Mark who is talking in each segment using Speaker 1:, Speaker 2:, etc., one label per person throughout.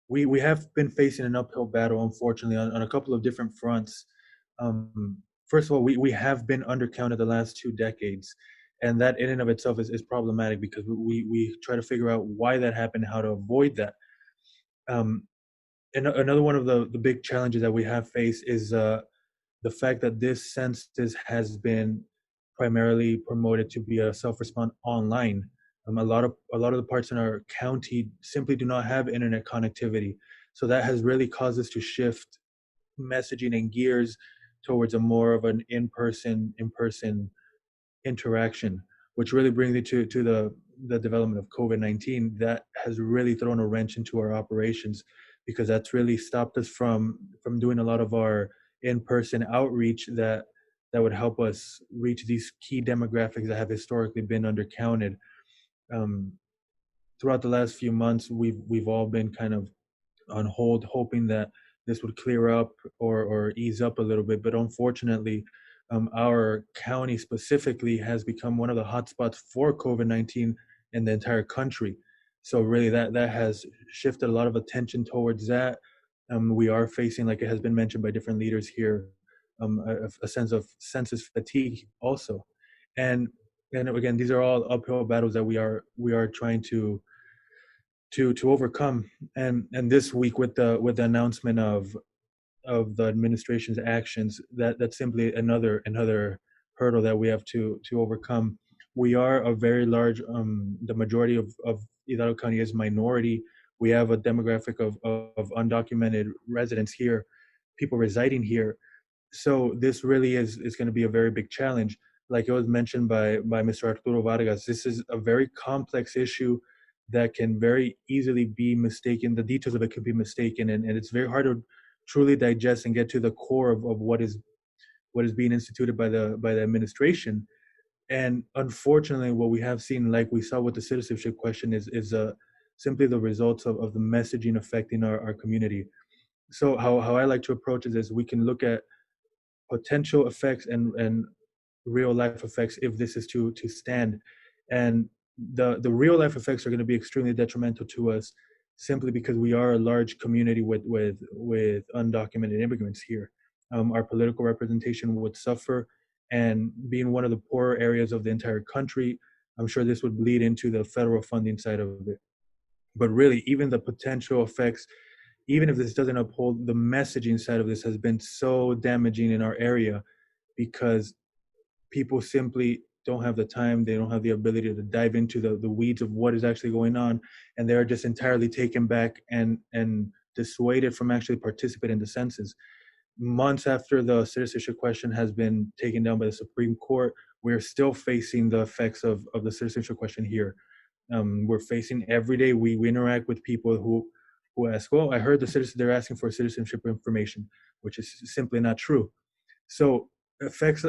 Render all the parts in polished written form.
Speaker 1: we have been facing an uphill battle, unfortunately, on a couple of different fronts. First of all, we have been undercounted the last 2 decades, and that in and of itself is problematic because we try to figure out why that happened, how to avoid that. Um, and another one of the big challenges that we have faced is the fact that this census has been primarily promoted to be a self-respond online. A lot of the parts in our county simply do not have internet connectivity, so that has really caused us to shift messaging and gears towards a more of an in person interaction, which really brings me to the development of COVID-19. That has really thrown a wrench into our operations because that's really stopped us from doing a lot of our in-person outreach that would help us reach these key demographics that have historically been undercounted. Um, Throughout the last few months, we've all been kind of on hold, hoping that this would clear up or ease up a little bit. But unfortunately, our county specifically has become one of the hotspots for COVID-19 in the entire country. So really, that has shifted a lot of attention towards that. We are facing, like it has been mentioned by different leaders here, a sense of census fatigue also, and and again, these are all uphill battles that we are trying to overcome. And this week with the announcement of the administration's actions, that's simply another hurdle that we have to overcome. We are a very large, the majority of Hidalgo County is minority. We have a demographic of undocumented residents here, people residing here. So this really is going to be a very big challenge. Like it was mentioned by Mr. Arturo Vargas, this is a very complex issue that can very easily be mistaken. The details of it can be mistaken, and it's very hard to truly digest and get to the core of what is being instituted by the administration. And unfortunately, what we have seen, like we saw with the citizenship question, is simply the results of the messaging affecting our community. So how I like to approach it is we can look at potential effects and real life effects if this is to stand. And the real life effects are going to be extremely detrimental to us simply because we are a large community with undocumented immigrants here. Our political representation would suffer, and being one of the poorer areas of the entire country, I'm sure this would bleed into the federal funding side of it. But really, even the potential effects, even if this doesn't uphold, the messaging side of this has been so damaging in our area because people simply don't have the time, they don't have the ability to dive into the weeds of what is actually going on, and they're just entirely taken back and dissuaded from actually participating in the census. Months after the citizenship question has been taken down by the Supreme Court, we're still facing the effects of the citizenship question here. We're facing every day. We interact with people who ask, "Well, I heard they're asking for citizenship information," which is simply not true. So affects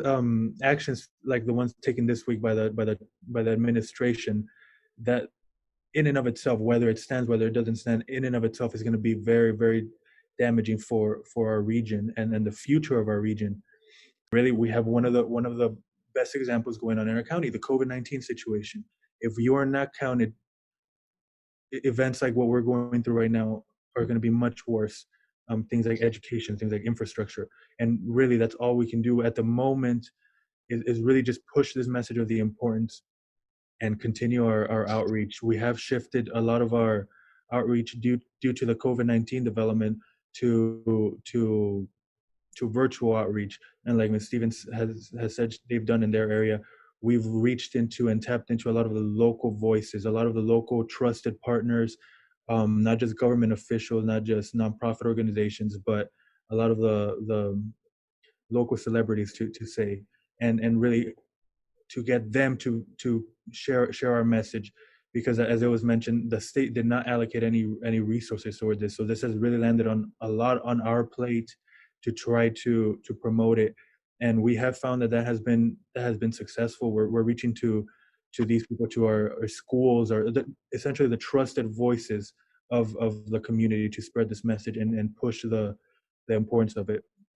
Speaker 1: actions like the ones taken this week by the administration, that in and of itself, whether it stands, whether it doesn't stand, in and of itself is going to be very, very damaging for our region and the future of our region. Really, we have one of the best examples going on in our county, the COVID-19 situation. If you are not counted, events like what we're going through right now are going to be much worse. Things like education, things like infrastructure, and really, that's all we can do at the moment is really just push this message of the importance and continue our outreach. We have shifted a lot of our outreach due to the COVID-19 development to to virtual outreach. And like Ms. Stevens has said they've done in their area, we've reached into and tapped into a lot of the local voices, a lot of the local trusted partners, not just government officials, not just nonprofit organizations, but a lot of the local celebrities to say, and really to get them to share our message, because as it was mentioned, the state did not allocate any resources toward this, so this has really landed on a lot on our plate to try to promote it. And we have found that has been successful. We're reaching to these people, to our schools, or essentially the trusted voices of the community, to spread this message and push the importance of it.